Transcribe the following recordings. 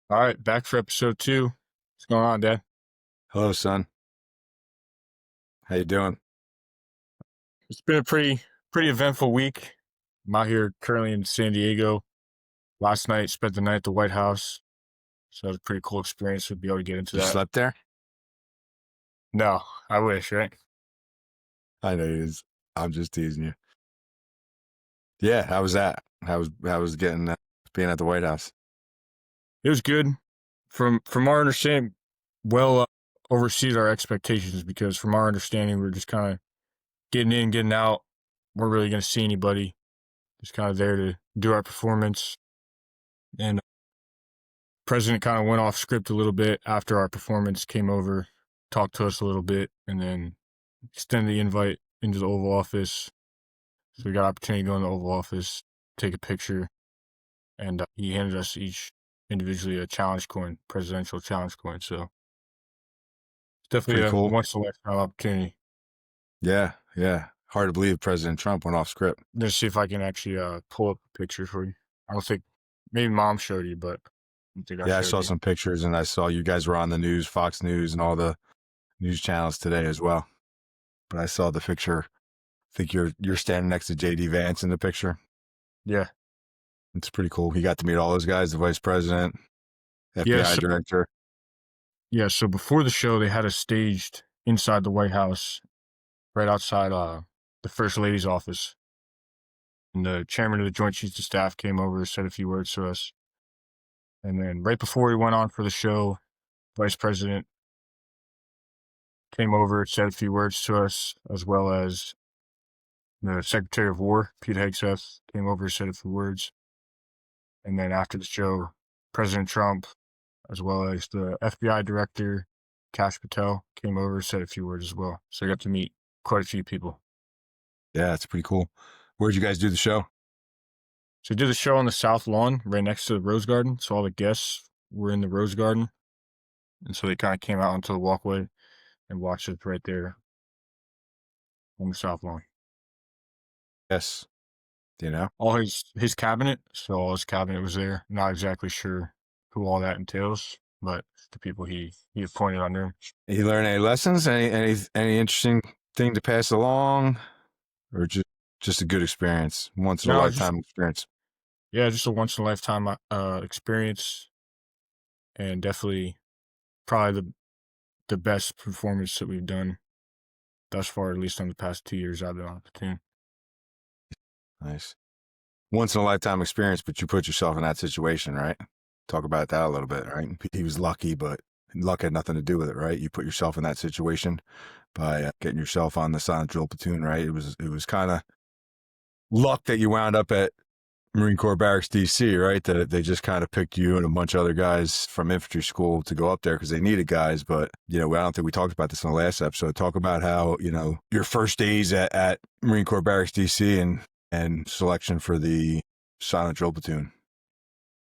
All right, back for episode 2. What's going on, Dad? Hello, son. How you doing? It's been a pretty eventful week. I'm out here currently in San Diego. Last night, spent the night at the White House, so it was a pretty cool experience. We'll be able to get into You that. slept there? No, I wish, right? I know you. I'm just teasing you. Yeah, how was that? How was getting being at the White House? It was good. From our understanding, well oversees our expectations because from our understanding, we're just kind of getting in, getting out. We're really going to see anybody. Just kind of there to do our performance, and President kind of went off script a little bit after our performance, came over, talked to us a little bit, and then extended the invite into the Oval Office. So we got opportunity to go in the Oval Office, take a picture, and he handed us each individually a challenge coin, presidential challenge coin. So it's definitely Pretty a cool. once in a lifetime opportunity. Yeah, yeah. Hard to believe President Trump went off script. Let's see if I can actually pull up a picture for you. I don't think maybe Mom showed you, but I don't think I Yeah, I showed saw you. some pictures and I saw you guys were on the news, Fox News, and all the news channels today as well. But I saw the picture. I think you're standing next to JD Vance in the picture. Yeah, It's pretty cool. He got to meet all those guys, the vice president, yeah. FBI director. So before the show, they had us staged inside the White House, right outside the First Lady's office. And the chairman of the Joint Chiefs of Staff came over, said a few words to us. And then right before we went on for the show, Vice President came over, said a few words to us, as well as the Secretary of War, Pete Hegseth, came over, said a few words. And then after the show, President Trump, as well as the FBI Director, Kash Patel, came over, said a few words as well. So I got to meet quite a few people. Yeah, it's pretty cool. Where'd you guys do the show? So we did the show on the South Lawn, right next to the Rose Garden. So all the guests were in the Rose Garden. And so they kind of came out onto the walkway and watched it right there on the South Lawn. Yes. You know? All his cabinet, so all his cabinet was there. Not exactly sure who all that entails, but the people he appointed under him. You learn any lessons? Any interesting thing to pass along, or just a good experience, once in a No, just lifetime experience? just a once in a lifetime experience, and definitely probably the best performance that we've done thus far, at least on the past 2 years I've been on the platoon. Nice, once in a lifetime experience. But you put yourself in that situation, right? Talk about that a little bit, right? He was lucky, but luck had nothing to do with it, right? You put yourself in that situation by getting yourself on the silent drill platoon, right? It was kind of luck that you wound up at Marine Corps Barracks, DC, right? That they just kind of picked you and a bunch of other guys from infantry school to go up there because they needed guys. But, I don't think we talked about this in the last episode. Talk about how, your first days at Marine Corps Barracks, DC and selection for the silent drill platoon.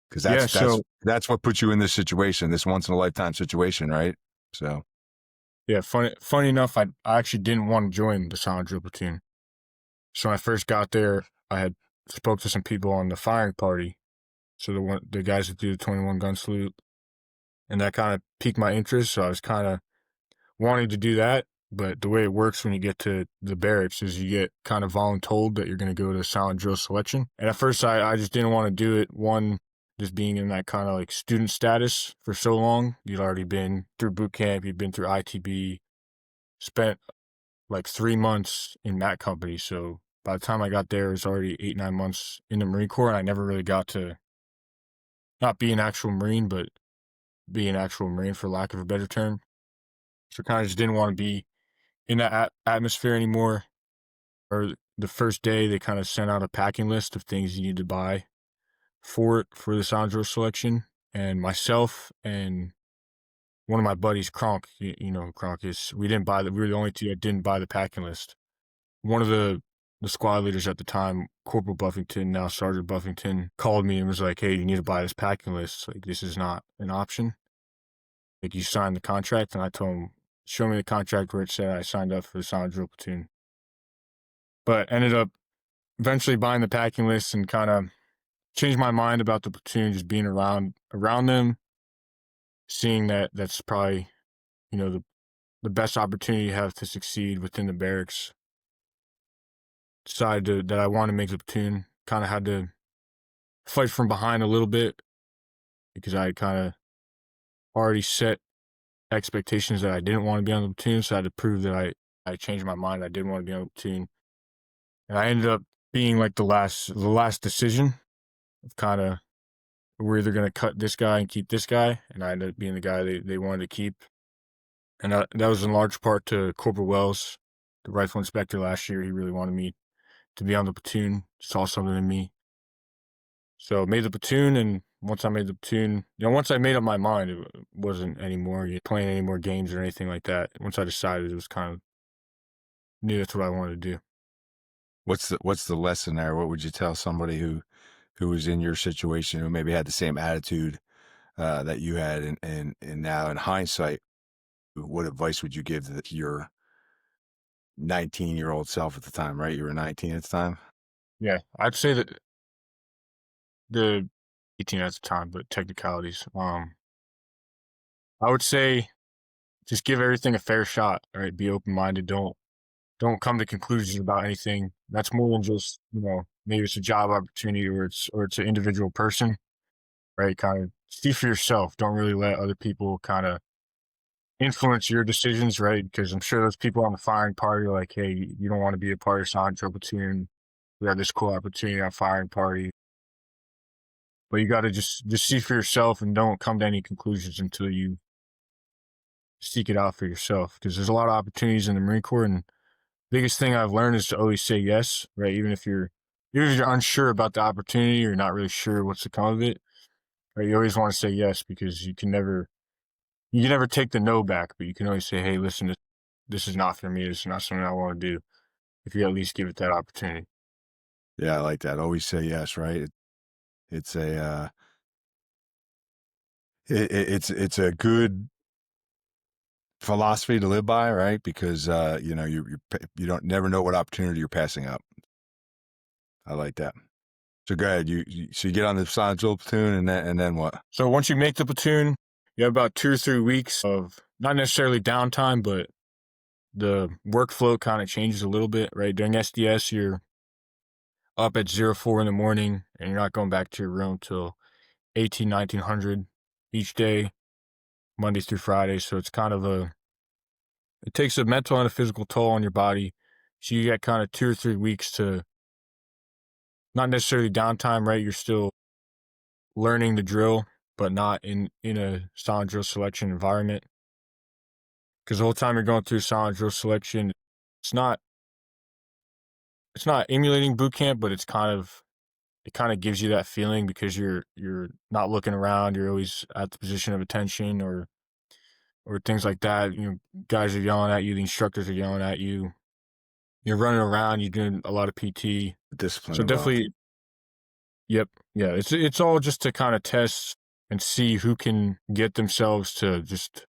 Because Yeah, so that's what put you in this situation, this once in a lifetime situation, right? So, yeah, funny enough, I actually didn't want to join the silent drill platoon. So when I first got there, I had spoke to some people on the firing party. So the guys that do the 21 gun salute, and that kind of piqued my interest. So I was kind of wanting to do that. But the way it works when you get to the barracks is you get kind of voluntold that you're going to go to silent drill selection. And at first I just didn't want to do it. One, just being in that kind of like student status for so long. You'd already been through boot camp. You'd been through ITB, spent like 3 months in that company. So by the time I got there, it was already 8, 9 months in the Marine Corps. And I never really got to not be an actual Marine, but be an actual Marine for lack of a better term. So kind of just didn't want to be in that atmosphere anymore. Or the first day, they kind of sent out a packing list of things you need to buy for the silent drill selection. And myself and one of my buddies, Kronk, you know who Kronk is. We were the only two that didn't buy the packing list. One of the squad leaders at the time, Corporal Buffington, now Sergeant Buffington, called me and was like, "Hey, you need to buy this packing list. Like, this is not an option. Like, you signed the contract." And I told him, "Show me the contract where it said I signed up for the silent drill platoon." But ended up eventually buying the packing list and kind of changed my mind about the platoon, just being around them. seeing that that's probably, the best opportunity you have to succeed within the barracks, decided that I want to make the platoon. Kind of had to fight from behind a little bit because I kind of already set expectations that I didn't want to be on the platoon, so I had to prove that I changed my mind. I did want to be on the platoon, and I ended up being like the last decision of kind of, we're either going to cut this guy and keep this guy, and I ended up being the guy they wanted to keep. And that was in large part to Corporal Wells, the rifle inspector last year. He really wanted me to be on the platoon, saw something in me. So made the platoon, and once I made the platoon, once I made up my mind, it wasn't anymore playing any more games or anything like that. Once I decided, it was kind of, knew that's what I wanted to do. What's the lesson there? What would you tell somebody who was in your situation, who maybe had the same attitude that you had, and now in hindsight, what advice would you give to your 19-year-old self at the time? Right, you were 19 at the time. Yeah, I'd say that the 18 at the time, but technicalities. I would say just give everything a fair shot. All right, be open minded. Don't come to conclusions about anything. That's more than just, maybe it's a job opportunity or it's an individual person, right? Kind of see for yourself. Don't really let other people kind of influence your decisions, right? Because I'm sure those people on the firing party are like, hey, you don't want to be a part of Sergeant Drill Platoon. We have this cool opportunity on firing party. But you got to just see for yourself and don't come to any conclusions until you seek it out for yourself. Because there's a lot of opportunities in the Marine Corps, and biggest thing I've learned is to always say yes, right? Even if you're unsure about the opportunity or not really sure what's to come of it, right? You always want to say yes, because you can never take the no back, but you can always say, hey, listen, this is not for me. This is not something I want to do. If you at least give it that opportunity. Yeah, I like that. Always say yes, right? It's a it's a good philosophy to live by, right? Because you don't never know what opportunity you're passing up. I like that. So go ahead. So you get on the Sergeant Drill Platoon, and then what? So once you make the platoon, you have about 2 or 3 weeks of not necessarily downtime, but the workflow kind of changes a little bit, right? During SDS, you're up at 04 in the morning, and you're not going back to your room till 1900 each day, Monday through Friday. So it's kind of it takes a mental and a physical toll on your body. So you get kind of 2 or 3 weeks to not necessarily downtime, right? You're still learning the drill, but not in a silent drill selection environment. Because the whole time you're going through silent drill selection, it's not emulating boot camp, but it kind of gives you that feeling, because you're not looking around. You're always at the position of attention, or things like that. Guys are yelling at you. The instructors are yelling at you. You're running around. You're doing a lot of PT. Discipline. So definitely, yep, yeah. It's all just to kind of test and see who can get themselves to just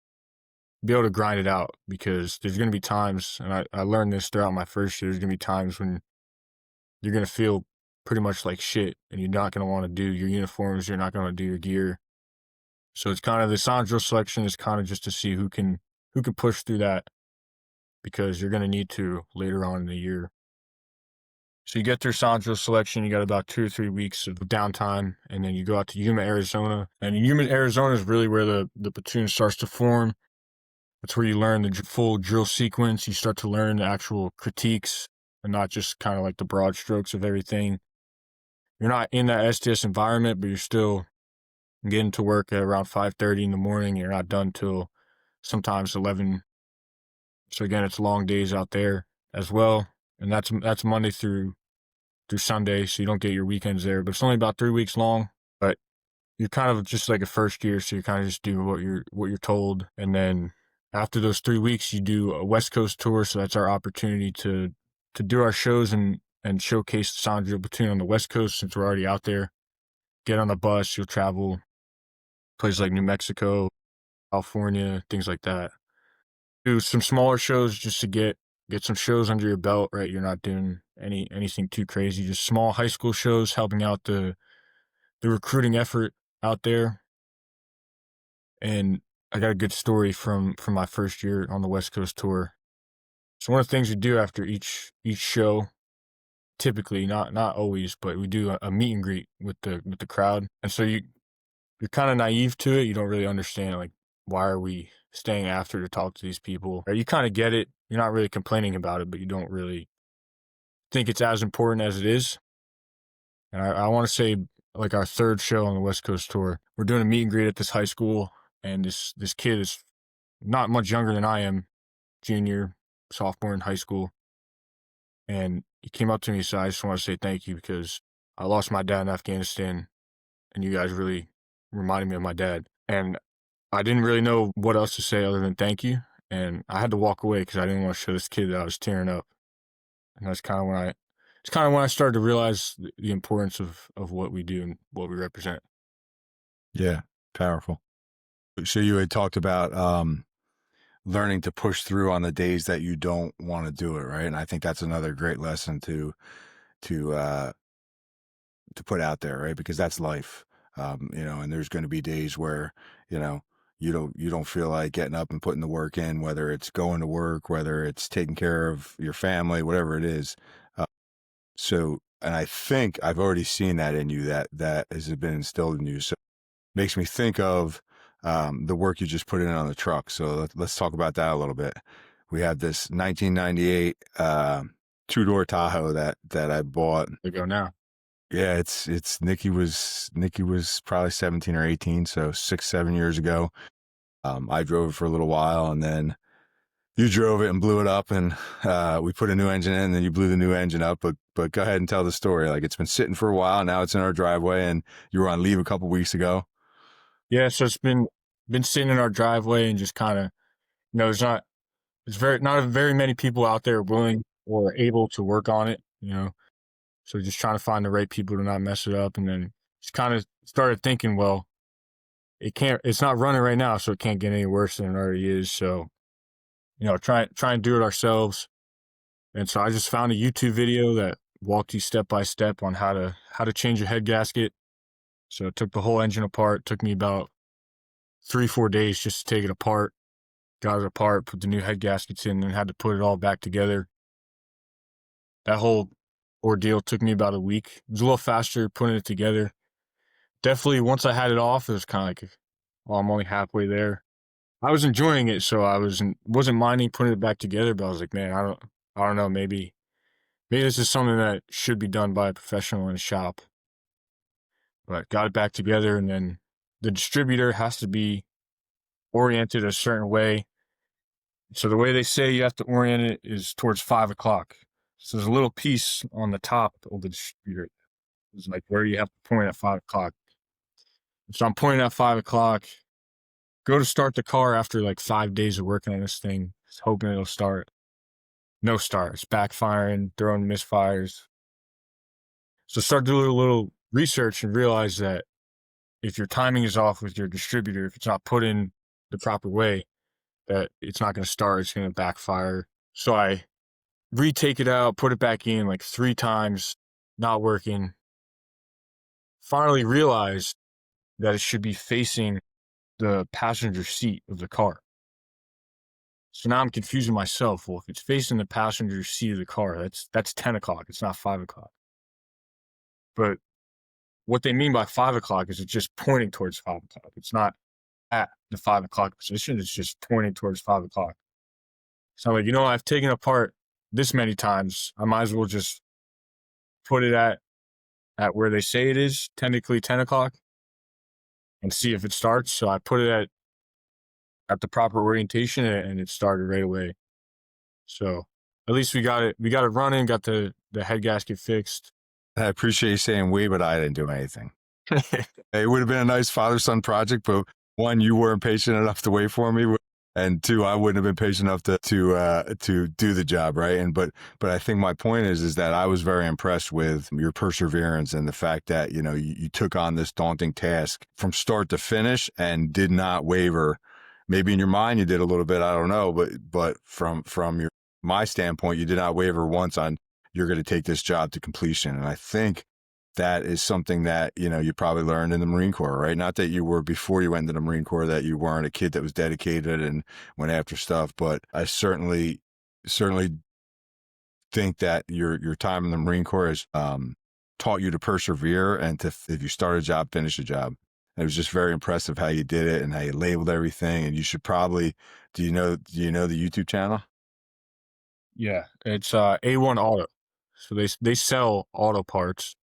be able to grind it out. Because there's going to be times, and I learned this throughout my first year, there's going to be times when you're going to feel pretty much like shit, and you're not going to want to do your uniforms. You're not going to do your gear. So it's kind of, the silent drill selection is kind of just to see who can push through that, because you're going to need to later on in the year. So you get through silent drill selection, you got about 2 or 3 weeks of downtime, and then you go out to Yuma, Arizona. And Yuma, Arizona is really where the platoon starts to form. That's where you learn the full drill sequence. You start to learn the actual critiques, and not just kind of like the broad strokes of everything. You're not in that SDS environment, but you're still getting to work at around 5:30 in the morning. You're not done till sometimes 11. So again, it's long days out there as well. And that's Monday through Sunday. So you don't get your weekends there, but it's only about 3 weeks long. But you're kind of just like a first year. So you kind of just do what you're told. And then after those 3 weeks, you do a West Coast tour. So that's our opportunity to do our shows and showcase the Silent Drill Platoon on the West Coast, since we're already out there. Get on the bus, you'll travel places like New Mexico, California, things like that. Do some smaller shows just to get some shows under your belt, right? You're not doing anything too crazy, just small high school shows, helping out the recruiting effort out there. And I got a good story from my first year on the West Coast tour. So one of the things we do after each show, typically, not always, but we do a meet and greet with the crowd. And so you're kind of naive to it. You don't really understand, like, why are we staying after to talk to these people? Or you kind of get it. You're not really complaining about it, but you don't really think it's as important as it is. And I want to say, like, our third show on the West Coast tour, we're doing a meet and greet at this high school, and this kid is not much younger than I am, junior, sophomore in high school. And he came up to me and said, I just want to say thank you because I lost my dad in Afghanistan, and you guys really reminded me of my dad. And I didn't really know what else to say other than thank you. And I had to walk away because I didn't want to show this kid that I was tearing up. And that's kind of when I started to realize the importance of what we do and what we represent. Yeah, powerful. So you had talked about learning to push through on the days that you don't want to do it, right? And I think that's another great lesson to put out there, right? Because that's life, and there's going to be days where you know you don't feel like getting up and putting the work in, whether it's going to work, whether it's taking care of your family, whatever it is. So, and I think I've already seen that in you, that has been instilled in you. So it makes me think of the work you just put in on the truck. So let's talk about that a little bit. We have this 1998 two-door Tahoe that I bought. They go now. Yeah, it's Nikki was probably 17 or 18, so 6-7 years ago. I drove it for a little while, and then you drove it and blew it up, and we put a new engine in, and then you blew the new engine up. But go ahead and tell the story. Like, it's been sitting for a while. Now it's in our driveway, and you were on leave a couple weeks ago. Yeah, so it's been sitting in our driveway and just kind of, not very many people out there willing or able to work on it, So just trying to find the right people to not mess it up, and then just kind of started thinking, well, it's not running right now, so it can't get any worse than it already is. So, try and do it ourselves. And so I just found a YouTube video that walked you step by step on how to change a head gasket. So it took the whole engine apart. It took me about 3-4 days just to take it apart. Got it apart, put the new head gaskets in, and had to put it all back together. That whole ordeal took me about a week. It was a little faster putting it together. Definitely, once I had it off, it was kind of like, well, I'm only halfway there. I was enjoying it, so I wasn't minding putting it back together. But I was like, man, I don't know, maybe this is something that should be done by a professional in a shop. But got it back together, and then the distributor has to be oriented a certain way. So the way they say you have to orient it is towards 5 o'clock. So there's a little piece on the top of the distributor. It's like where you have to point at 5 o'clock. So I'm pointing at 5 o'clock, go to start the car after like 5 days of working on this thing, just hoping it'll start. No start. It's backfiring, throwing misfires. So start doing a little research and realize that if your timing is off with your distributor, if it's not put in the proper way, that it's not going to start, it's going to backfire. So I retake it out, put it back in like 3 times, not working. Finally realized that it should be facing the passenger seat of the car. So now I'm confusing myself. Well, if it's facing the passenger seat of the car, that's 10 o'clock. It's not 5 o'clock. But what they mean by 5 o'clock is it's just pointing towards 5 o'clock. It's not at the 5 o'clock position. It's just pointing towards 5 o'clock. So I'm like, I've taken apart this many times. I might as well just put it at where they say it is, technically 10 o'clock, and see if it starts. So I put it at the proper orientation, and it started right away. So at least we got it running, got the head gasket fixed. I appreciate you saying we, but I didn't do anything. It would have been a nice father-son project, but one, you weren't patient enough to wait for me, and two, I wouldn't have been patient enough to do the job, right? And but I think my point is that I was very impressed with your perseverance and the fact that you took on this daunting task from start to finish and did not waver. Maybe in your mind you did a little bit, I don't know, but from my standpoint, you did not waver once on you're going to take this job to completion. And I think that is something that, you probably learned in the Marine Corps, right? Not that you were before you went into the Marine Corps, that you weren't a kid that was dedicated and went after stuff. But I certainly think that your time in the Marine Corps has taught you to persevere and to, if you start a job, finish a job. And it was just very impressive how you did it and how you labeled everything. And you should probably, do you know the YouTube channel? Yeah, it's A1 Auto. So they sell auto parts,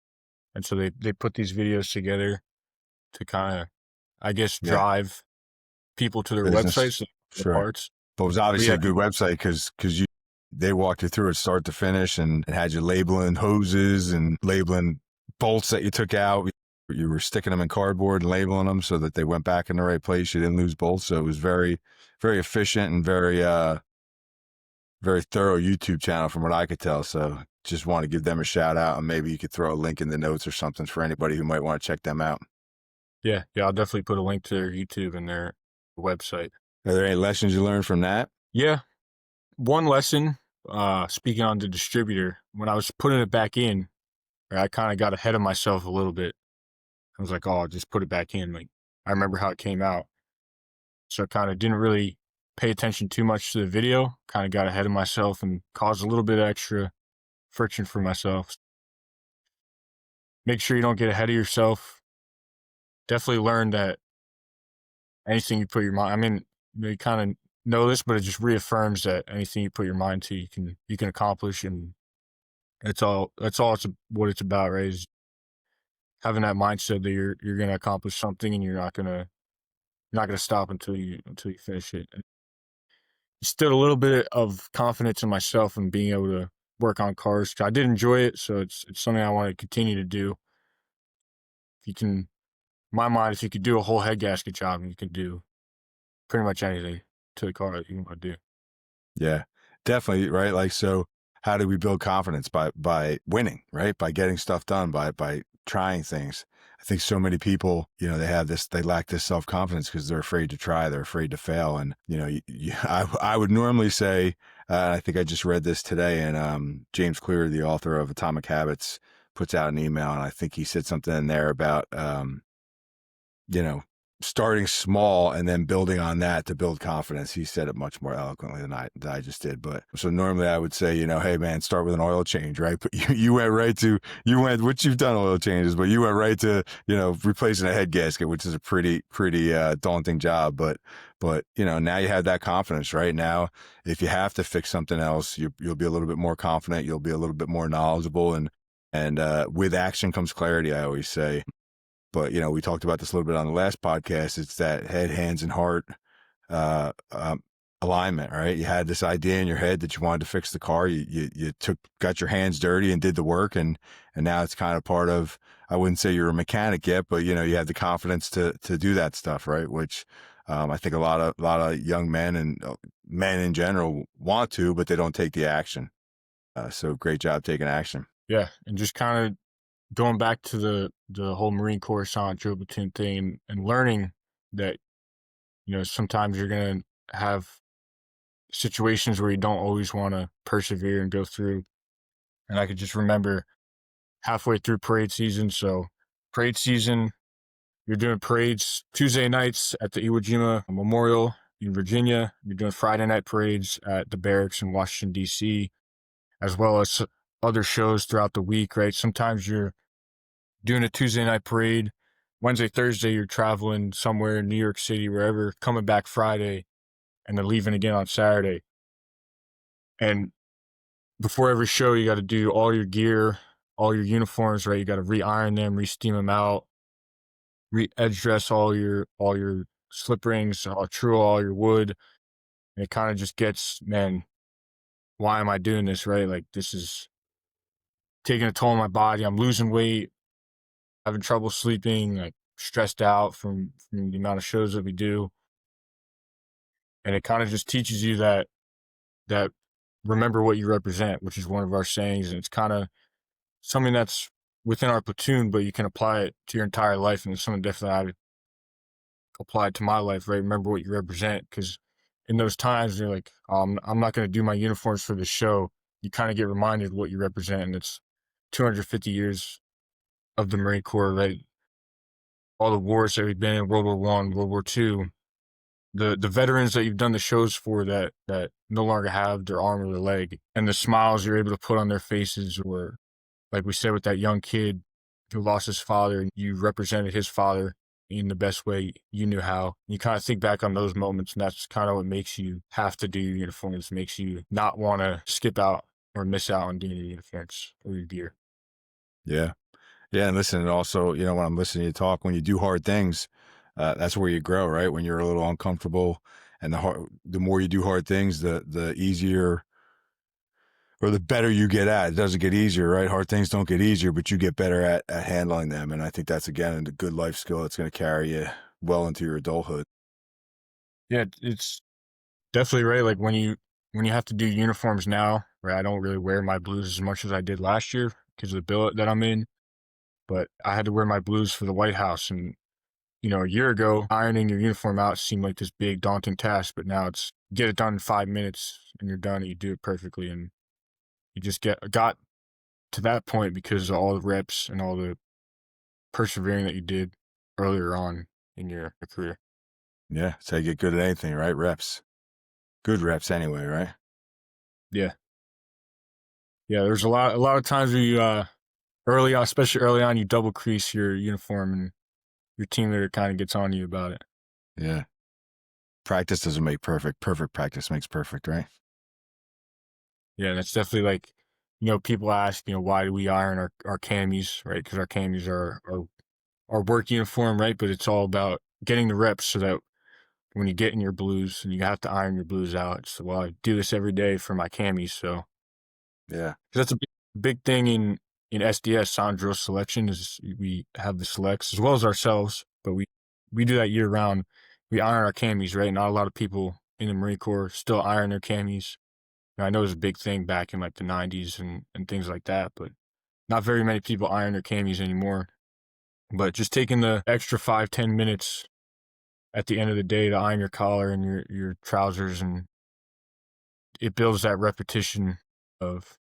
and so they put these videos together to kind of, I guess, Yeah. drive people to their Business. websites, the Sure. parts. But it was obviously a good website because they walked you through it start to finish and had you labeling hoses and labeling bolts that you took out. You were sticking them in cardboard and labeling them so that they went back in the right place. You didn't lose bolts. So it was very, very efficient and very, very thorough YouTube channel from what I could tell. So just want to give them a shout out, and maybe you could throw a link in the notes or something for anybody who might want to check them out. Yeah, I'll definitely put a link to their YouTube and their website. Are there any lessons you learned from that? Yeah. One lesson, speaking on the distributor, when I was putting it back in, I kind of got ahead of myself a little bit. I was like, oh, I'll just put it back in. Like, I remember how it came out. So I kind of didn't really pay attention too much to the video, kind of got ahead of myself and caused a little bit of extra friction for myself. Make sure you don't get ahead of yourself. Definitely learn that anything you put your mind, I mean, you kind of know this, but it just reaffirms that anything you put your mind to, you can accomplish. And that's all what it's about, right? Is having that mindset that you're going to accomplish something, and you're not going to stop until you finish it. Instilled a little bit of confidence in myself and being able to work on cars. I did enjoy it, so it's something I want to continue to do. If you can, in my mind, if you could do a whole head gasket job, you can do pretty much anything to the car that you want to do. Yeah, definitely. Right. Like, so how do we build confidence? By winning, right? By getting stuff done, by trying things. I think so many people, they lack this self-confidence because they're afraid to try. They're afraid to fail. And, I would normally say, I think I just read this today, and James Clear, the author of Atomic Habits, puts out an email, and I think he said something in there about, starting small and then building on that to build confidence. He said it much more eloquently than I just did. But so normally I would say, hey man, start with an oil change, right? But you went right to, which you've done oil changes, but you went right to, replacing a head gasket, which is a pretty daunting job. But now you have that confidence, right? Now, if you have to fix something else, you'll be a little bit more confident. You'll be a little bit more knowledgeable, and with action comes clarity, I always say. But, we talked about this a little bit on the last podcast. It's that head, hands, and heart alignment, right? You had this idea in your head that you wanted to fix the car. You got your hands dirty and did the work. And now it's kind of part of, I wouldn't say you're a mechanic yet, but, you have the confidence to do that stuff, right? Which I think a lot of young men and men in general want to, but they don't take the action. So great job taking action. Yeah. And just kind of going back to the whole Marine Corps Silent Drill Platoon thing, and learning that, sometimes you're going to have situations where you don't always want to persevere and go through. And I could just remember halfway through parade season. So parade season, you're doing parades Tuesday nights at the Iwo Jima Memorial in Virginia. You're doing Friday night parades at the barracks in Washington, D.C., as well as other shows throughout the week, right? Sometimes you're doing a Tuesday night parade. Wednesday, Thursday, you're traveling somewhere in New York City, wherever, coming back Friday, and then leaving again on Saturday. And before every show, you got to do all your gear, all your uniforms, right? You got to re-iron them, re-steam them out, re-edge dress all your slip rings, all your wood. And it kind of just gets, man, why am I doing this, right? Like, this is taking a toll on my body. I'm losing weight, having trouble sleeping, like stressed out from the amount of shows that we do. And it kind of just teaches you that remember what you represent, which is one of our sayings. And it's kind of something that's within our platoon, but you can apply it to your entire life. And it's something definitely I would apply to my life, right? Remember what you represent. Because in those times, you're like, I'm not going to do my uniforms for the show. You kind of get reminded of what you represent. And it's 250 years of the Marine Corps, right? All the wars that we've been in, World War I, World War II, the veterans that you've done the shows for that no longer have their arm or their leg, and the smiles you're able to put on their faces, or like we said with that young kid who lost his father, and you represented his father in the best way you knew how. You kind of think back on those moments, and that's kind of what makes you have to do your uniforms, makes you not want to skip out or miss out on doing your uniforms or your gear. Yeah. Yeah. And listen, and also, when I'm listening to you talk, when you do hard things, that's where you grow, right? When you're a little uncomfortable, and the more you do hard things, the easier or the better you get at it. It doesn't get easier, right? Hard things don't get easier, but you get better at handling them. And I think that's, again, a good life skill that's going to carry you well into your adulthood. Yeah, it's definitely right. Like when you have to do uniforms now, right? I don't really wear my blues as much as I did last year because of the billet that I'm in. But I had to wear my blues for the White House, and a year ago, ironing your uniform out seemed like this big daunting task. But now it's get it done in 5 minutes, and you're done, and you do it perfectly, and you just got to that point because of all the reps and all the persevering that you did earlier on in your career. Yeah. That's how you get good at anything, right? Reps. Good reps anyway, right? Yeah, yeah. There's a lot of times where you early on, especially early on, you double crease your uniform, and your team leader kind of gets on you about it. Yeah. Practice doesn't make perfect. Perfect practice makes perfect, right? Yeah, that's definitely like, people ask, why do we iron our camis, right? Because our camis are our work uniform, right? But it's all about getting the reps so that when you get in your blues and you have to iron your blues out. So, well, I do this every day for my camis. So, Yeah. 'cause that's a big thing in SDS, Silent Drill Selection, is we have the selects as well as ourselves, but we do that year round. We iron our camis, right? Not a lot of people in the Marine Corps still iron their camis. I know it was a big thing back in like the 90s and things like that, but not very many people iron their camis anymore. But just taking the extra 5-10 minutes at the end of the day to iron your collar and your trousers, and it builds that repetition of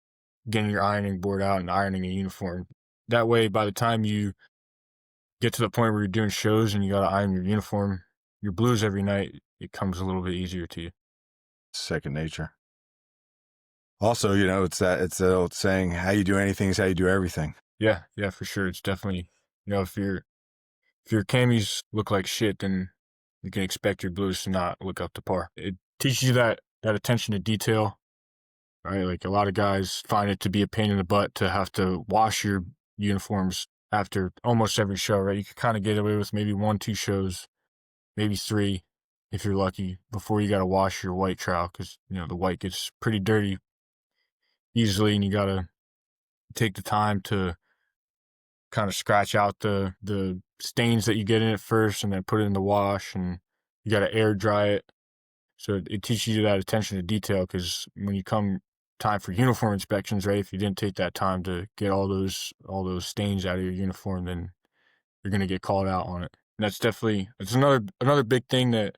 getting your ironing board out and ironing a uniform. That way, by the time you get to the point where you're doing shows and you got to iron your uniform, your blues every night, it comes a little bit easier to you. Second nature. Also, it's the old saying, how you do anything is how you do everything. Yeah, yeah, for sure. It's definitely, if your camis look like shit, then you can expect your blues to not look up to par. It teaches you that attention to detail, right? Like a lot of guys find it to be a pain in the butt to have to wash your uniforms after almost every show, right? You could kind of get away with maybe 1-2 shows, maybe 3 if you're lucky, before you got to wash your white trowel, because the white gets pretty dirty easily, and you got to take the time to kind of scratch out the stains that you get in it first, and then put it in the wash, and you got to air dry it. So it teaches you that attention to detail, because when you come time for uniform inspections, right, if you didn't take that time to get all those stains out of your uniform, then you're going to get called out on it. And it's another big thing that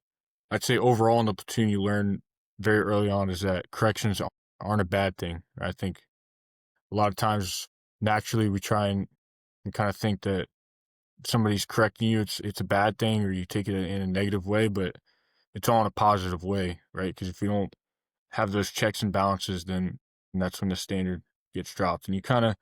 I'd say overall in the platoon you learn very early on, is that corrections aren't a bad thing. I think a lot of times naturally we try and kind of think that somebody's correcting you, it's a bad thing, or you take it in a negative way, but it's all in a positive way, right? Because if you don't have those checks and balances, then that's when the standard gets dropped. And you kind of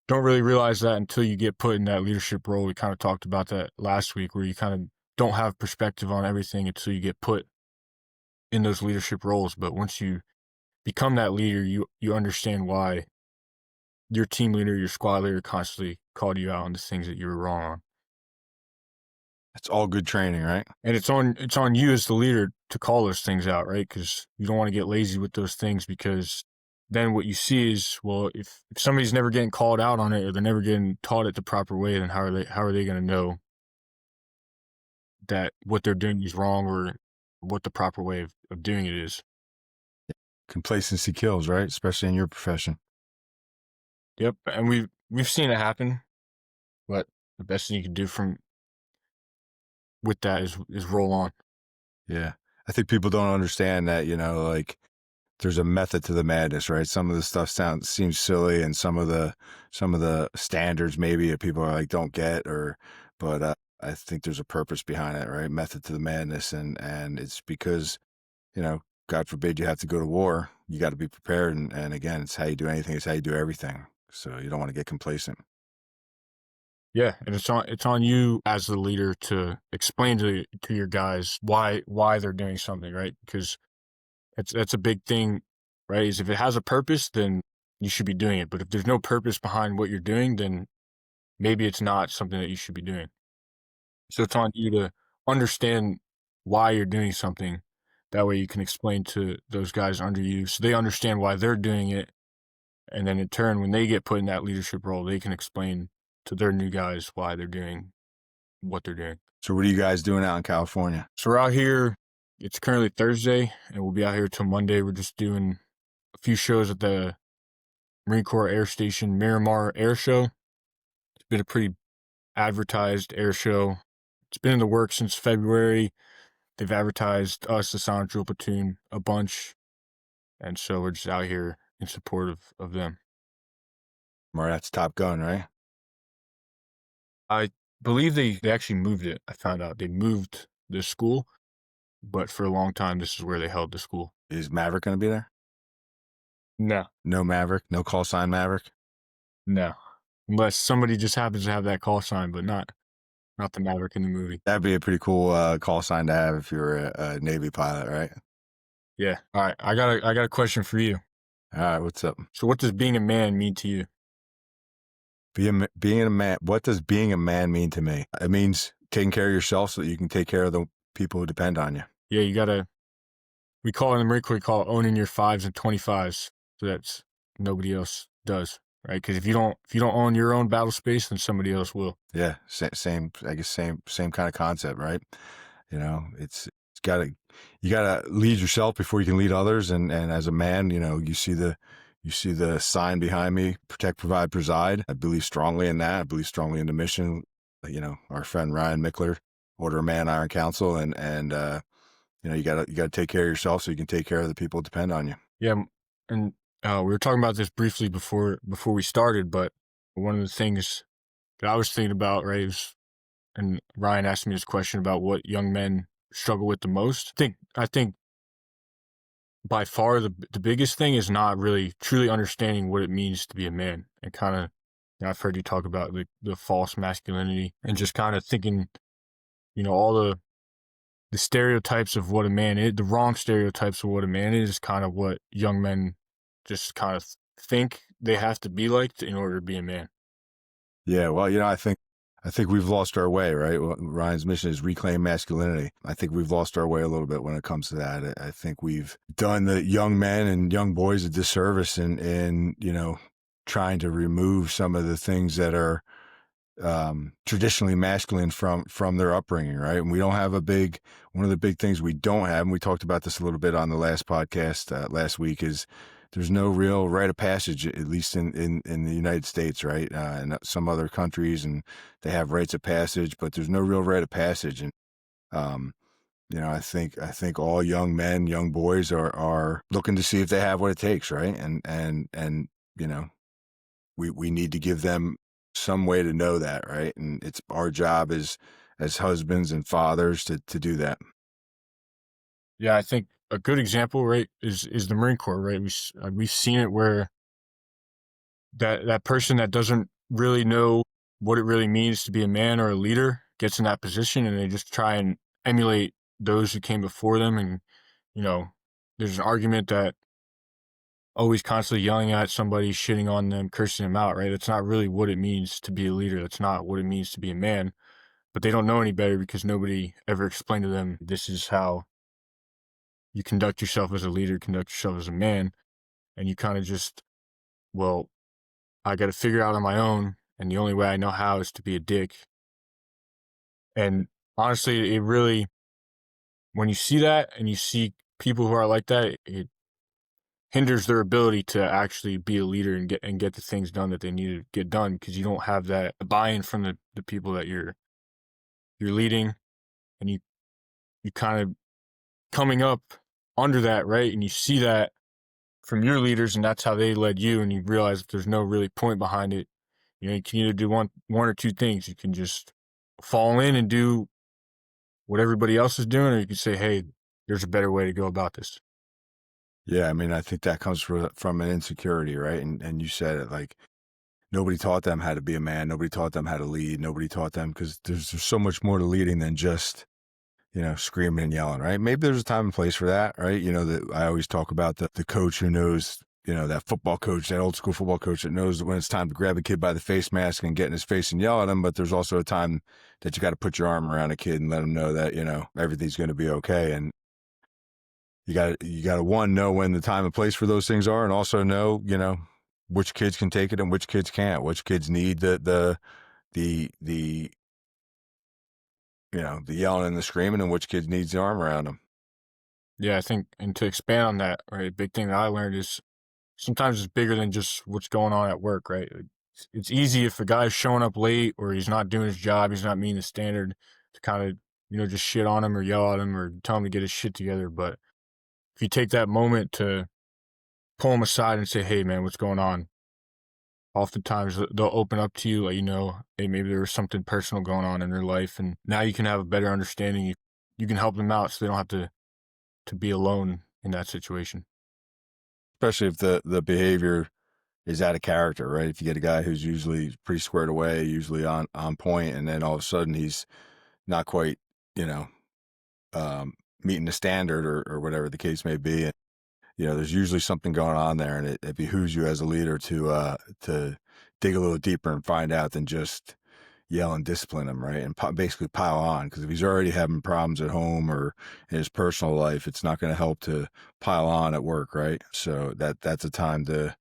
don't really realize that until you get put in that leadership role. We kind of talked about that last week, where you kind of don't have perspective on everything until you get put in those leadership roles. But once you become that leader, you understand why your team leader, your squad leader constantly called you out on the things that you were wrong on. It's all good training, right? And it's on you as the leader to call those things out, right? Because you don't want to get lazy with those things, because then what you see is, well, if somebody's never getting called out on it, or they're never getting taught it the proper way, then how are they going to know that what they're doing is wrong, or what the proper way of doing it is? Complacency kills, right? Especially in your profession. Yep, and we've seen it happen, but the best thing you can do with that is roll on. Yeah. I think people don't understand that, like there's a method to the madness, right? Some of the stuff seems silly, and some of the standards maybe that people are like don't get, but I think there's a purpose behind it, right? Method to the madness, and it's because, you know, God forbid you have to go to war, you got to be prepared, and again, it's how you do anything, it's how you do everything. So you don't want to get complacent. Yeah, and it's on you as the leader to explain to your guys why they're doing something, right? Because that's a big thing, right? Is if it has a purpose, then you should be doing it. But if there's no purpose behind what you're doing, then maybe it's not something that you should be doing. So it's on you to understand why you're doing something. That way you can explain to those guys under you so they understand why they're doing it. And then in turn, when they get put in that leadership role, they can explain to their new guys why they're doing what they're doing. So what are you guys doing out in California? So we're out here. It's currently Thursday, and we'll be out here till Monday. We're just doing a few shows at the Marine Corps Air Station Miramar Air Show. It's been a pretty advertised air show. It's been in the works since February. They've advertised us, the Silent Drill Platoon, a bunch, and so we're just out here in support of them. Or that's Top Gun, right? I believe they actually moved it. I found out they moved the school, but for a long time, this is where they held the school. Is Maverick going to be there? No. No Maverick? No call sign Maverick? No. Unless somebody just happens to have that call sign, but not the Maverick in the movie. That'd be a pretty cool call sign to have if you're a Navy pilot, right? Yeah. All right. I got a question for you. All right, what's up? So what does being a man mean to you? Being a man, what does being a man mean to me? It means taking care of yourself so that you can take care of the people who depend on you. Yeah, we call it in the Marine Corps, we call it owning your 5s and 25s. So that's nobody else does, right? Because if you don't own your own battle space, then somebody else will. Yeah, same I guess same kind of concept, right? You know, you gotta lead yourself before you can lead others, and as a man, you know, you see the sign behind me, protect, provide, preside. I believe strongly in that. I believe strongly in the mission. You know, our friend Ryan Mickler, Order of Man, Iron Council, and you know, you gotta take care of yourself so you can take care of the people who depend on you. Yeah, and we were talking about this briefly before we started, but one of the things that I was thinking about, right, and Ryan asked me this question about what young men struggle with the most. I think by far the biggest thing is not really truly understanding what it means to be a man, and kind of, you know, I've heard you talk about the false masculinity and just kind of thinking, you know, all the stereotypes of what a man is, the wrong stereotypes of what a man is kind of what young men just kind of think they have to be like in order to be a man. Yeah, well, you know, I think we've lost our way, right? Well, Ryan's mission is reclaim masculinity. I think we've lost our way a little bit when it comes to that. I think we've done the young men and young boys a disservice in you know, trying to remove some of the things that are traditionally masculine from their upbringing, right? And we don't have one of the big things we don't have, and we talked about this a little bit on the last podcast last week, is there's no real rite of passage, at least in the United States, right? And some other countries, and they have rites of passage, but there's no real rite of passage. And you know, I think all young men, young boys are looking to see if they have what it takes, right? And you know, we need to give them some way to know that, right? And it's our job as husbands and fathers to do that. Yeah, I think a good example, right, is the Marine Corps, right? We've seen it where that person that doesn't really know what it really means to be a man or a leader gets in that position, and they just try and emulate those who came before them. And, you know, there's an argument that always constantly yelling at somebody, shitting on them, cursing them out, right? That's not really what it means to be a leader. That's not what it means to be a man. But they don't know any better because nobody ever explained to them, this is how you conduct yourself as a leader, conduct yourself as a man. And you kind of just, well, I got to figure out on my own. And the only way I know how is to be a dick. And honestly, it really, when you see that and you see people who are like that, it hinders their ability to actually be a leader and get the things done that they need to get done, because you don't have that buy-in from the people that you're leading, and you kind of coming up under that, right? And you see that, from your leaders and that's how they led you, and you realize that there's no really point behind it, you can either do one or two things. You can just fall in and do what everybody else is doing, or you can say, hey, there's a better way to go about this. Yeah, I mean, I think that comes from an insecurity, right? And you said it, like, nobody taught them how to be a man. Nobody taught them how to lead. Nobody taught them, because there's so much more to leading than just, screaming and yelling, right? Maybe there's a time and place for that, right? That I always talk about the coach who knows, that football coach, that old school football coach that knows when it's time to grab a kid by the face mask and get in his face and yell at him. But there's also a time that you got to put your arm around a kid and let him know that, everything's going to be okay. And you got to one, know when the time and place for those things are, and also know, which kids can take it and which kids can't, which kids need the yelling and the screaming, and which kids needs the arm around them. Yeah, I think, and to expand on that, right, a big thing that I learned is sometimes it's bigger than just what's going on at work, right? It's easy if a guy's showing up late or he's not doing his job, he's not meeting the standard, to kind of, just shit on him or yell at him or tell him to get his shit together. But if you take that moment to pull him aside and say, hey, man, what's going on? Oftentimes they'll open up to you, let you know, hey, maybe there was something personal going on in their life, and now you can have a better understanding. You can help them out so they don't have to be alone in that situation. Especially if the behavior is out of character, right? If you get a guy who's usually pretty squared away, usually on point, and then all of a sudden he's not quite, meeting the standard or whatever the case may be. And, there's usually something going on there, and it behooves you as a leader to dig a little deeper and find out than just yell and discipline him, right? And basically pile on, because if he's already having problems at home or in his personal life, it's not going to help to pile on at work, right? So that's a time to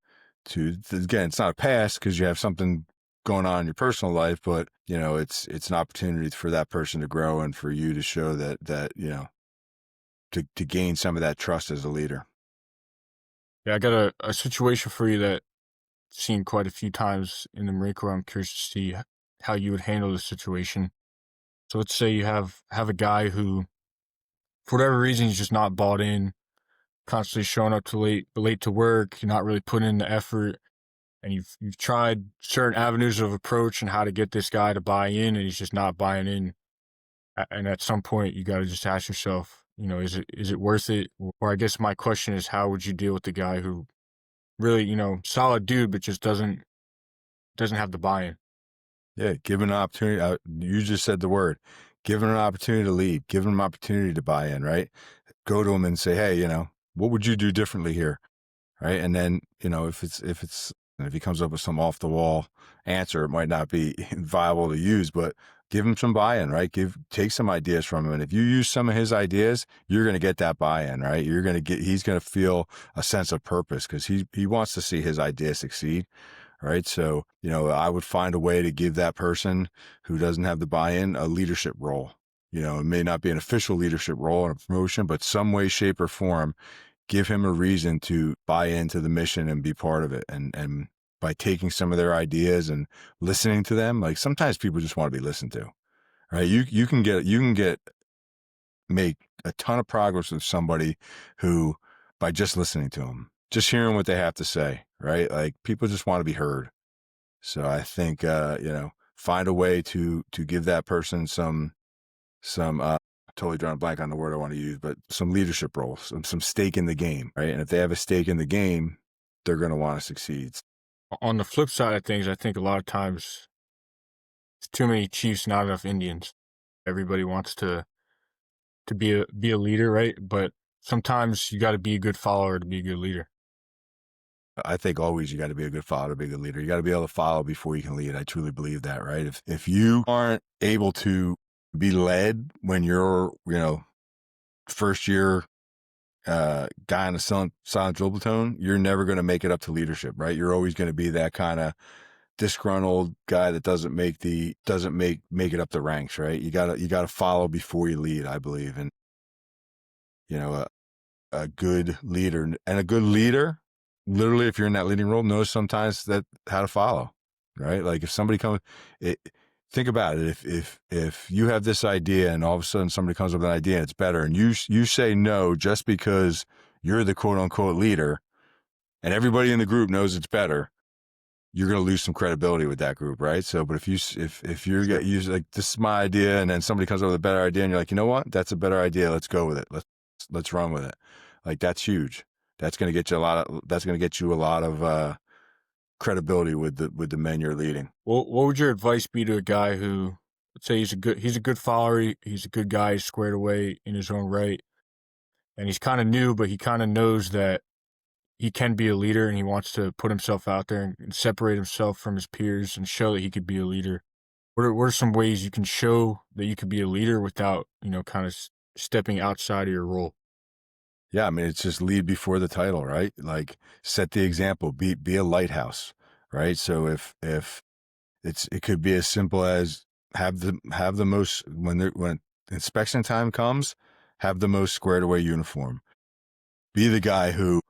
again, it's not a pass because you have something going on in your personal life, but it's an opportunity for that person to grow and for you to show that to gain some of that trust as a leader. Yeah, I got a situation for you that I've seen quite a few times in the Marine Corps. I'm curious to see how you would handle the situation. So let's say you have a guy who, for whatever reason, he's just not bought in, constantly showing up too late to work. You're not really putting in the effort, and you've tried certain avenues of approach and how to get this guy to buy in, and he's just not buying in. And at some point, you got to just ask yourself, is it worth it? Or I guess my question is, how would you deal with the guy who really, solid dude, but just doesn't have the buy-in? Yeah, given an opportunity, you just said the word, given an opportunity to lead, given him an opportunity to buy in, right? Go to him and say, hey, what would you do differently here? Right. And then, if he comes up with some off the wall answer, it might not be viable to use, but give him some buy-in, right? Take some ideas from him. And if you use some of his ideas, you're going to get that buy-in, right? He's going to feel a sense of purpose because he wants to see his idea succeed. Right. So, I would find a way to give that person who doesn't have the buy-in a leadership role. It may not be an official leadership role or a promotion, but some way, shape, or form, give him a reason to buy into the mission and be part of it. And by taking some of their ideas and listening to them, like sometimes people just want to be listened to, right? You can make a ton of progress with somebody who, by just listening to them, just hearing what they have to say, right? Like people just want to be heard. So I think, find a way to give that person some, totally drawing a blank on the word I want to use, but some leadership roles, some stake in the game, right? And if they have a stake in the game, they're going to want to succeed. On the flip side of things, I think a lot of times it's too many chiefs, not enough Indians. Everybody wants to be a leader, right? But sometimes you got to be a good follower to be a good leader. I think always you got to be a good follower to be a good leader. You got to be able to follow before you can lead. I truly believe that, right? If you aren't able to be led when you're, first year guy in a silent drill platoon, you're never going to make it up to leadership, right? You're always going to be that kind of disgruntled guy that doesn't make it up the ranks, right? You gotta follow before you lead, I believe. And a good leader, and a good leader, literally, if you're in that leading role, knows sometimes that how to follow, right? Like if somebody comes, think about it. If you have this idea and all of a sudden somebody comes up with an idea and it's better, and you say no just because you're the quote unquote leader, and everybody in the group knows it's better, you're going to lose some credibility with that group, right? So, but if you're Sure. like, this is my idea, and then somebody comes up with a better idea, and you're like, you know what, that's a better idea. Let's go with it. Let's run with it. Like, that's huge. That's going to get you a lot of credibility with the men you're leading. What would your advice be to a guy who, let's say he's a good follower, he's a good guy, he's squared away in his own right, and he's kind of new, but he kind of knows that he can be a leader, and he wants to put himself out there and separate himself from his peers and show that he could be a leader. What are some ways you can show that you could be a leader without, kind of stepping outside of your role? Yeah, I mean, it's just lead before the title, right? Like, set the example, be a lighthouse, right? So if it could be as simple as have the most, when inspection time comes, have the most squared away uniform. Be the guy who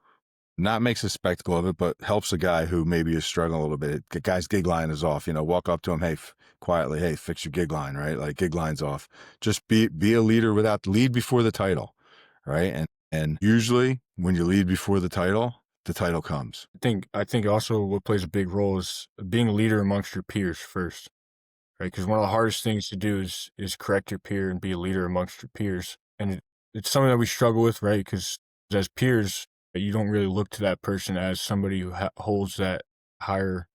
not makes a spectacle of it, but helps a guy who maybe is struggling a little bit. The guy's gig line is off, walk up to him, hey, quietly, hey, fix your gig line, right? Like, gig line's off. Just be a leader lead before the title, right? And usually when you lead before the title comes. I think also what plays a big role is being a leader amongst your peers first, right? Because one of the hardest things to do is correct your peer and be a leader amongst your peers, and it's something that we struggle with, right? Because as peers, you don't really look to that person as somebody who holds that higher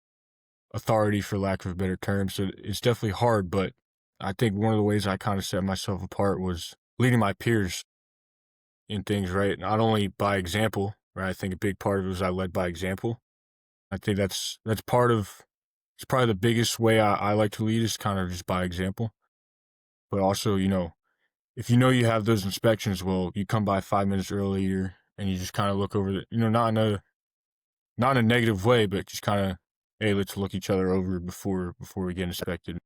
authority, for lack of a better term. So it's definitely hard, but I think one of the ways I kind of set myself apart was leading my peers in things, right? Not only by example, right? I think a big part of it was I led by example. I think that's part of, it's probably the biggest way I like to lead is kind of just by example. But also, if you have those inspections, well, you come by 5 minutes earlier and you just kind of look over the, not in a negative way, but just kind of, hey, let's look each other over before we get inspected.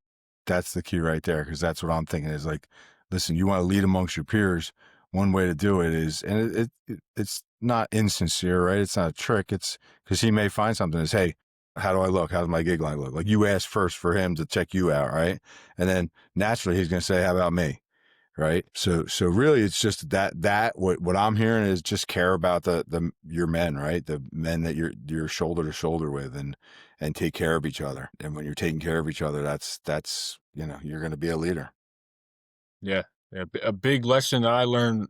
That's the key right there, because that's what I'm thinking is, like, listen, you want to lead amongst your peers. One way to do it is, and it's not insincere, right? It's not a trick. It's because he may find something as, hey, how do I look? How does my gig line look? Like, you ask first for him to check you out, right? And then naturally he's going to say, how about me? Right. So really it's just that what I'm hearing is just care about your men, right? The men that you're shoulder to shoulder with, and take care of each other. And when you're taking care of each other, that's you're going to be a leader. Yeah. A big lesson that I learned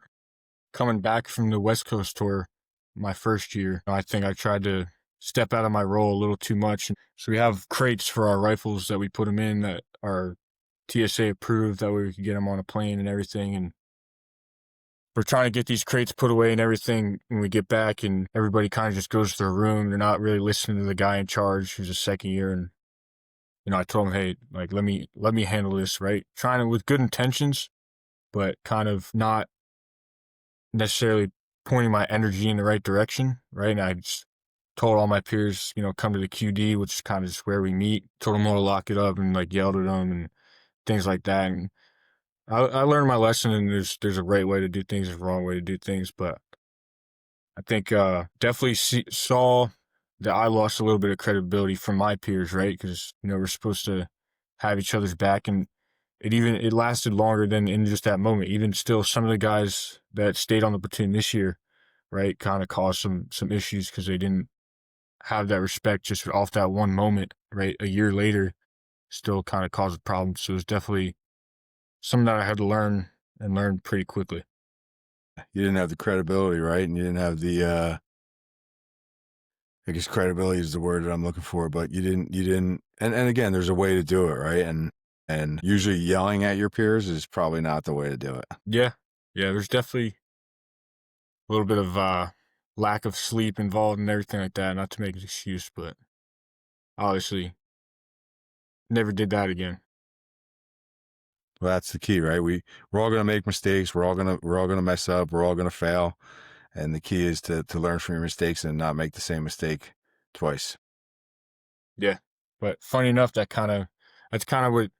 coming back from the West Coast tour my first year, I think I tried to step out of my role a little too much. So we have crates for our rifles that we put them in that are TSA approved, that way we could get them on a plane and everything. And we're trying to get these crates put away and everything when we get back, and everybody kind of just goes to their room. They're not really listening to the guy in charge who's a second year. And, I told him, hey, like, let me handle this, right? Trying to, with good intentions, but kind of not necessarily pointing my energy in the right direction, right? And I just told all my peers, come to the QD, which is kind of just where we meet. Told them all to lock it up and like yelled at them and things like that. And I learned my lesson, and there's a right way to do things, there's a wrong way to do things. But I think definitely saw that I lost a little bit of credibility from my peers, right? Because we're supposed to have each other's back, and it lasted longer than in just that moment. Even still, some of the guys that stayed on the platoon this year, right, kind of caused some issues because they didn't have that respect just off that one moment, right? A year later, still kind of caused problems. So it's definitely something that I had to learn, and learn pretty quickly. You didn't have the credibility, right? And you didn't have the I guess credibility is the word that I'm looking for, but you didn't and again, there's a way to do it, right? And usually yelling at your peers is probably not the way to do it. Yeah. There's definitely a little bit of lack of sleep involved and everything like that. Not to make an excuse, but obviously never did that again. Well, that's the key, right? We're all going to make mistakes. We're all going to mess up. We're all going to fail. And the key is to learn from your mistakes and not make the same mistake twice. Yeah. But funny enough, that's kind of what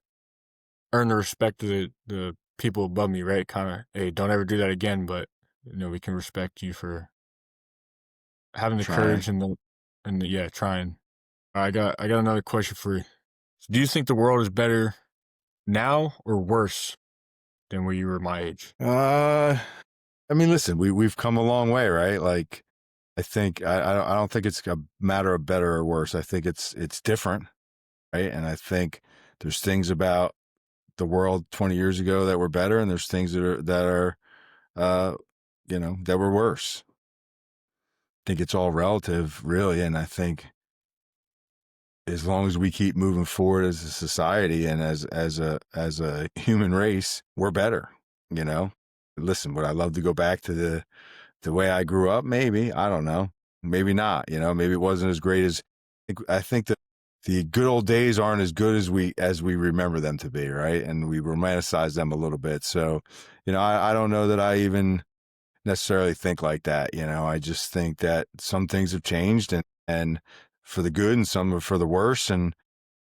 earned the respect of the people above me, right? Kind of, hey, don't ever do that again. But we can respect you for having the courage and the trying. I got another question for you. Do you think the world is better now or worse than when you were my age? I mean, listen, we've come a long way, right? Like, I don't think it's a matter of better or worse. I think it's different, right? And I think there's things about the world 20 years ago that were better, and there's things that are that were worse. I think it's all relative, really, and I think as long as we keep moving forward as a society and as a human race, we're better. You know, listen, would I love to go back to the way I grew up? Maybe. I don't know. Maybe not. Maybe it wasn't as great as I think that the good old days aren't as good as we remember them to be, right? And we romanticize them a little bit. So, I don't know that I even necessarily think like that. I just think that some things have changed and for the good, and some are for the worse, and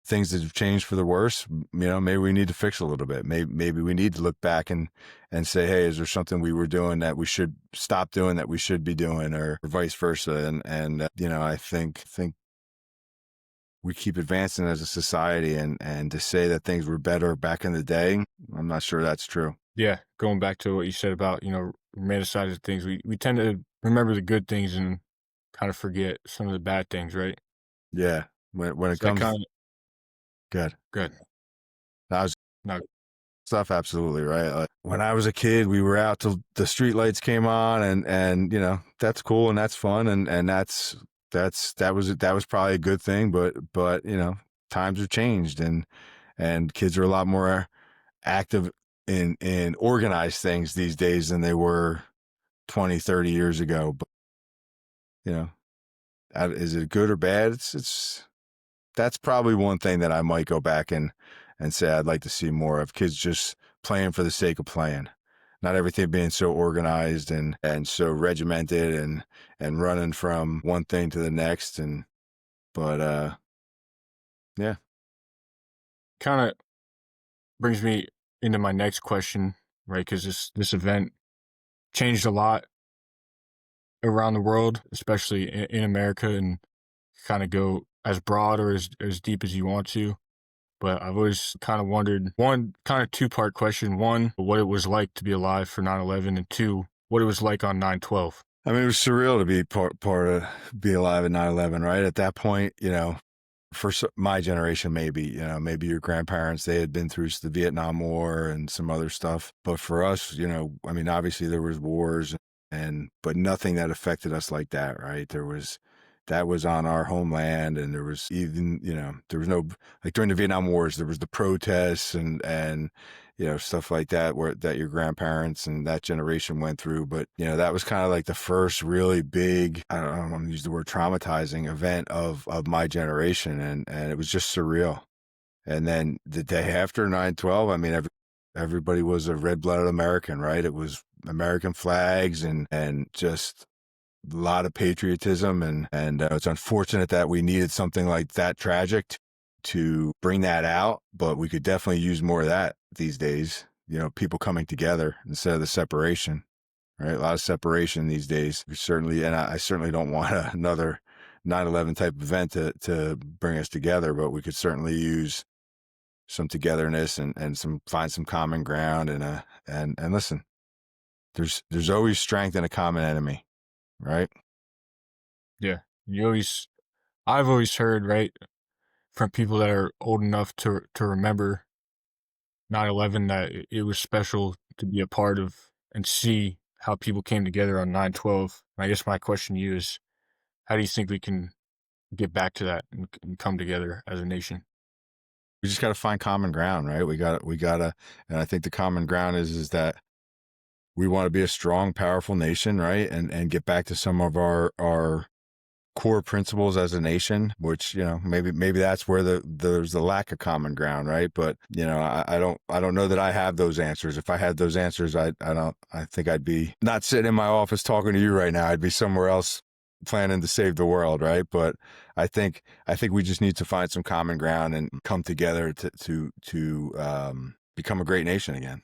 things that have changed for the worse, maybe we need to fix a little bit. Maybe we need to look back and say, hey, is there something we were doing that we should stop doing that we should be doing, or vice versa? And I think we keep advancing as a society, and to say that things were better back in the day, I'm not sure that's true. Yeah, going back to what you said about, romanticizing things, we tend to remember the good things and kind of forget some of the bad things, right? Yeah. When it So that comes kind of good. good. I was No, stuff absolutely right. Like, when I was a kid, we were out till the street lights came on, and that's cool and that's fun, and that was probably a good thing, but times have changed, and kids are a lot more active in organized things these days than they were 20, 30 years ago. But you know is it good or bad? It's that's probably one thing that I might go back and say I'd like to see more of: kids just playing for the sake of playing, not everything being so organized and so regimented and running from one thing to the next. But yeah. kind of brings me into my next question, right? Because this event changed a lot around the world, especially in America, and kind of go as broad or as deep as you want to. But I've always kind of wondered, one kind of two-part question: one, what it was like to be alive for 9/11, and two, what it was like on 9/12. I mean, it was surreal to be part of be alive at 9/11, right? At that point, for my generation, maybe your grandparents, they had been through the Vietnam War and some other stuff. But for us, I mean, obviously there was wars but nothing that affected us like that, right? That was on our homeland, and there was even, there was no, like during the Vietnam Wars, there was the protests and stuff like that that your grandparents and that generation went through. But, that was kind of like the first really big, I don't want to use the word traumatizing event of my generation. And it was just surreal. And then the day after 9/12, I mean, everybody was a red-blooded American, right? It was American flags and just a lot of patriotism. And it's unfortunate that we needed something like that tragic to bring that out, but we could definitely use more of that these days. People coming together instead of the separation, right? A lot of separation these days. And I certainly don't want another 9/11 type event to bring us together, but we could certainly use some togetherness and find some common ground and listen. There's always strength in a common enemy, right? Yeah, I've always heard, right, from people that are old enough to remember 9/11, that it was special to be a part of and see how people came together on 9/12. I guess my question to you is, how do you think we can get back to that and come together as a nation? We just got to find common ground, right? We gotta, and I think the common ground is that we want to be a strong, powerful nation, right? And get back to some of our core principles as a nation, which, maybe that's where there's the lack of common ground, right? But, I don't know that I have those answers. If I had those answers, I think I'd be not sitting in my office talking to you right now. I'd be somewhere else planning to save the world, right? But I think we just need to find some common ground and come together to become a great nation again.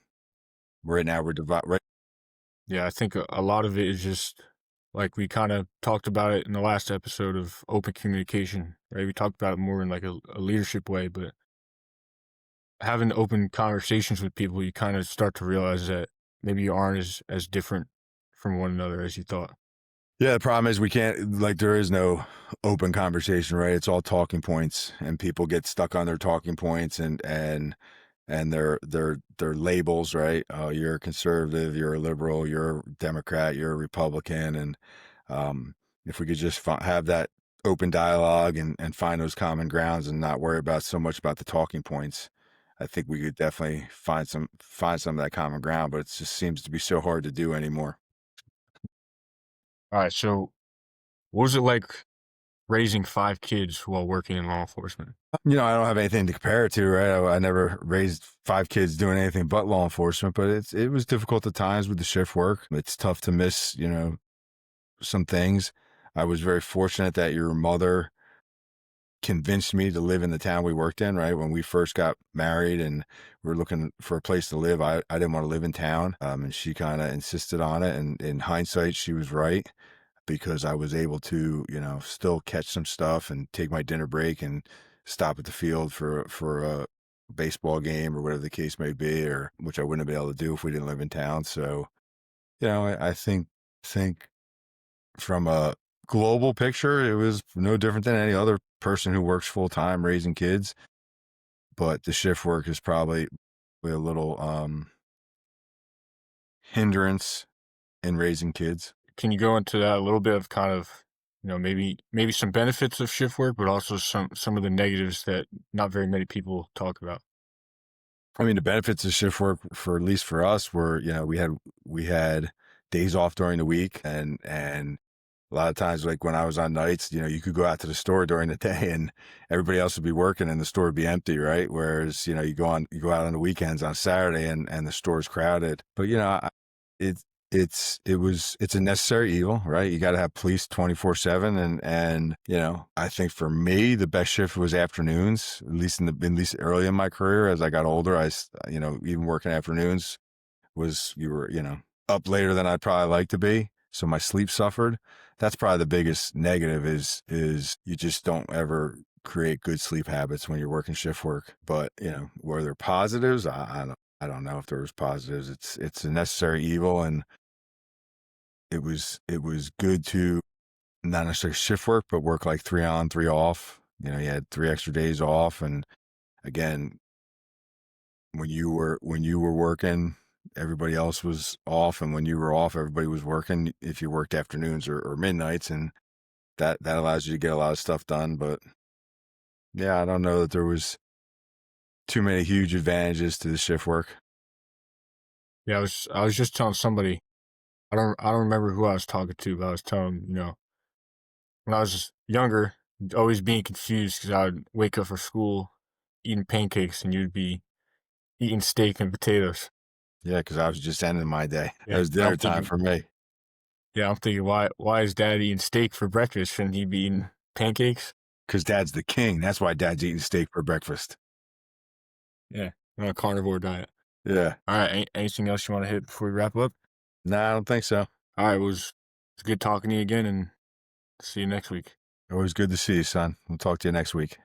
Right now we're divided. Right. Yeah, I think a lot of it is just like we kind of talked about it in the last episode of open communication, right? We talked about it more in like a leadership way, but having open conversations with people, you kind of start to realize that maybe you aren't as different from one another as you thought. Yeah, the problem is we can't, like, there is no open conversation, right? It's all talking points, and people get stuck on their talking points and their labels, right? Oh, you're a conservative, you're a liberal, you're a Democrat, you're a Republican, and um, if we could just have that open dialogue and find those common grounds and not worry about so much about the talking points, I think we could definitely find some of that common ground. But it just seems to be so hard to do anymore. All right. So, what was it like raising 5 kids while working in law enforcement? I don't have anything to compare it to, right? I never raised 5 kids doing anything but law enforcement, but it was difficult at times with the shift work. It's tough to miss, some things. I was very fortunate that your mother convinced me to live in the town we worked in, right? When we first got married and we were looking for a place to live, I didn't want to live in town. And she kind of insisted on it. And in hindsight, she was right because I was able to, still catch some stuff and take my dinner break and stop at the field for a baseball game or whatever the case may be, or which I wouldn't have been able to do if we didn't live in town. So, I think from a global picture, it was no different than any other person who works full time raising kids. But the shift work is probably a little hindrance in raising kids. Can you go into that a little bit of kind of, maybe some benefits of shift work, but also some of the negatives that not very many people talk about? I mean, the benefits of shift work for at least for us were, we had days off during the week and a lot of times, like when I was on nights, you could go out to the store during the day and everybody else would be working and the store would be empty, right? Whereas, you go out on the weekends on Saturday and the store's crowded. But, it, it's a necessary evil, right? You got to have police 24/7. And, I think for me, the best shift was afternoons, at least early in my career. As I got older, even working afternoons was, you were, up later than I'd probably like to be. So my sleep suffered. That's probably the biggest negative is you just don't ever create good sleep habits when you're working shift work. But, were there positives? I don't know if there was positives. It's a necessary evil, and it was good to not necessarily shift work, but work like 3 on, 3 off. You had 3 extra days off. And again, when you were working, everybody else was off, and when you were off, everybody was working. If you worked afternoons or midnights, and that allows you to get a lot of stuff done. But yeah, I don't know that there was too many huge advantages to the shift work. Yeah, I was just telling somebody, I don't remember who I was talking to, but I was telling, when I was younger, always being confused because I would wake up for school eating pancakes and you'd be eating steak and potatoes. Yeah, because I was just ending my day. It Yeah, was dinner time for me. I'm thinking, why is Dad eating steak for breakfast? Shouldn't he be eating pancakes? Because Dad's the king. That's why Dad's eating steak for breakfast. Yeah, on a carnivore diet. Yeah. All right, anything else you want to hit before we wrap up? No, I don't think so. All right, it's good talking to you again, and see you next week. Always good to see you, son. We'll talk to you next week.